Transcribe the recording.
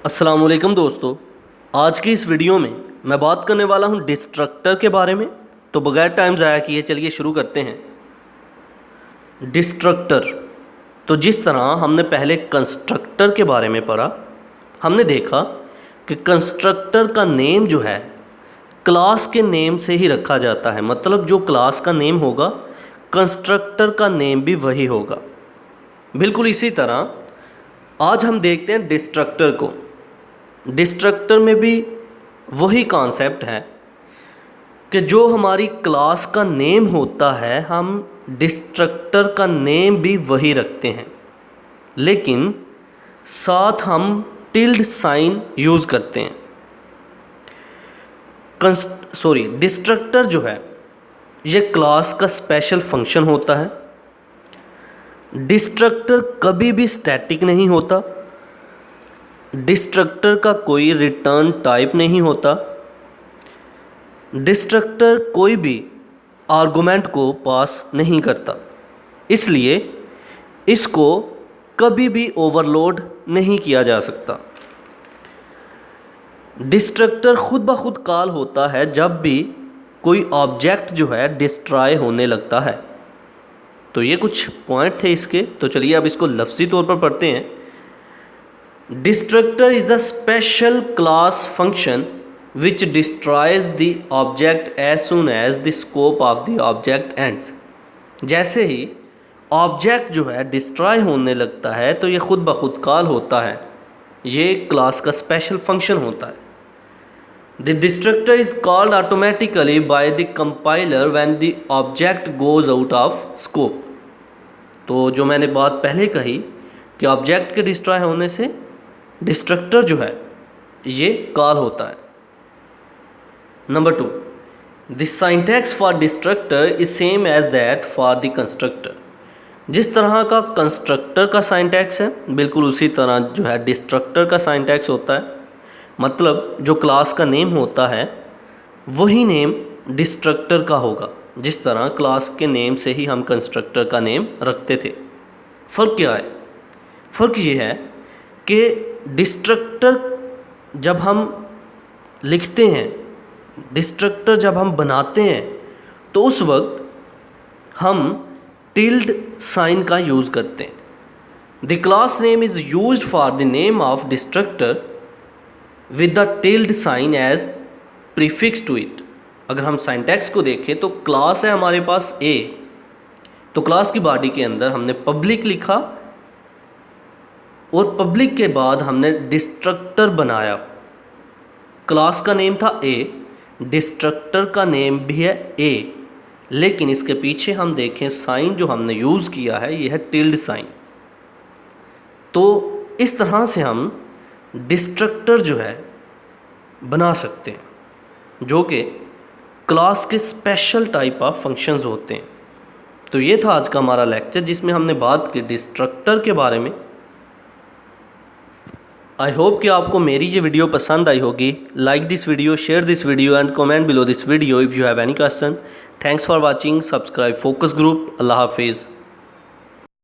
अस्सलाम वालेकुम दोस्तों, आज की इस वीडियो में मैं बात करने वाला हूं डिस्ट्रक्टर के बारे में। तो बगैर टाइम ज़ाया किए चलिए शुरू करते हैं। डिस्ट्रक्टर, तो जिस तरह हमने पहले कंस्ट्रक्टर के बारे में पढ़ा, हमने देखा कि कंस्ट्रक्टर का नेम जो है क्लास के नेम से ही रखा जाता है। मतलब जो क्लास का नेम होगा कंस्ट्रक्टर का नेम भी वही होगा। बिल्कुल इसी तरह आज हम देखते हैं डिस्ट्रक्टर को। डिस्ट्रक्टर में भी वही कॉन्सेप्ट है कि जो हमारी क्लास का नेम होता है हम डिस्ट्रक्टर का नेम भी वही रखते हैं, लेकिन साथ हम टिल्ड साइन यूज़ करते हैं। डिस्ट्रक्टर जो है ये क्लास का स्पेशल फंक्शन होता है। डिस्ट्रक्टर कभी भी स्टैटिक नहीं होता। डिस्ट्रक्टर का कोई रिटर्न टाइप नहीं होता। डिस्ट्रक्टर कोई भी आर्गुमेंट को पास नहीं करता, इसलिए इसको कभी भी ओवरलोड नहीं किया जा सकता। डिस्ट्रक्टर खुद ब खुद कॉल होता है जब भी कोई ऑब्जेक्ट जो है डिस्ट्रॉय होने लगता है। तो ये कुछ पॉइंट थे इसके, तो चलिए अब इसको लफ्ज़ी तौर पर पढ़ते हैं। Destructor is a special class function which destroys the object as soon as the scope of the object ends। जैसे ही ऑब्जेक्ट जो है डिस्ट्रॉय होने लगता है तो ये खुद ब खुद कॉल होता है। ये क्लास का स्पेशल फंक्शन होता है। The destructor is called automatically by the compiler when the object goes out of scope। तो जो मैंने बात पहले कही कि ऑब्जेक्ट के डिस्ट्रॉय होने से डिस्ट्रक्टर जो है ये कॉल होता है। Number 2, the syntax for destructor is same as that for the constructor. जिस तरह का कंस्ट्रक्टर का सिंटैक्स है बिल्कुल उसी तरह जो है डिस्ट्रक्टर का सिंटैक्स होता है। मतलब जो क्लास का नेम होता है वही नेम डिस्ट्रक्टर का होगा। जिस तरह क्लास के नेम से ही हम कंस्ट्रक्टर का नेम रखते थे। फ़र्क क्या है? फ़र्क ये है कि डिस्ट्रक्टर जब हम लिखते हैं, डिस्ट्रक्टर जब हम बनाते हैं तो उस वक्त हम टिल्ड साइन का यूज़ करते हैं। The class name is used for the name of destructor with the tilde sign as prefix to it. अगर हम सिंटैक्स को देखें तो क्लास है हमारे पास ए, तो क्लास की बॉडी के अंदर हमने पब्लिक लिखा और पब्लिक के बाद हमने डिस्ट्रक्टर बनाया। क्लास का नेम था ए, डिस्ट्रक्टर का नेम भी है ए, लेकिन इसके पीछे हम देखें साइन जो हमने यूज़ किया है ये है टिल्ड साइन। तो इस तरह से हम डिस्ट्रक्टर जो है बना सकते हैं जो कि क्लास के स्पेशल टाइप ऑफ फंक्शंस होते हैं। तो ये था आज का हमारा लेक्चर जिसमें हमने बात की डिस्ट्रक्टर के बारे में। आई होप कि आपको मेरी ये वीडियो पसंद आई होगी। Like this video, share this video and comment below this video if you have any question. Thanks for watching. Subscribe focus group. अल्लाह हाफिज़।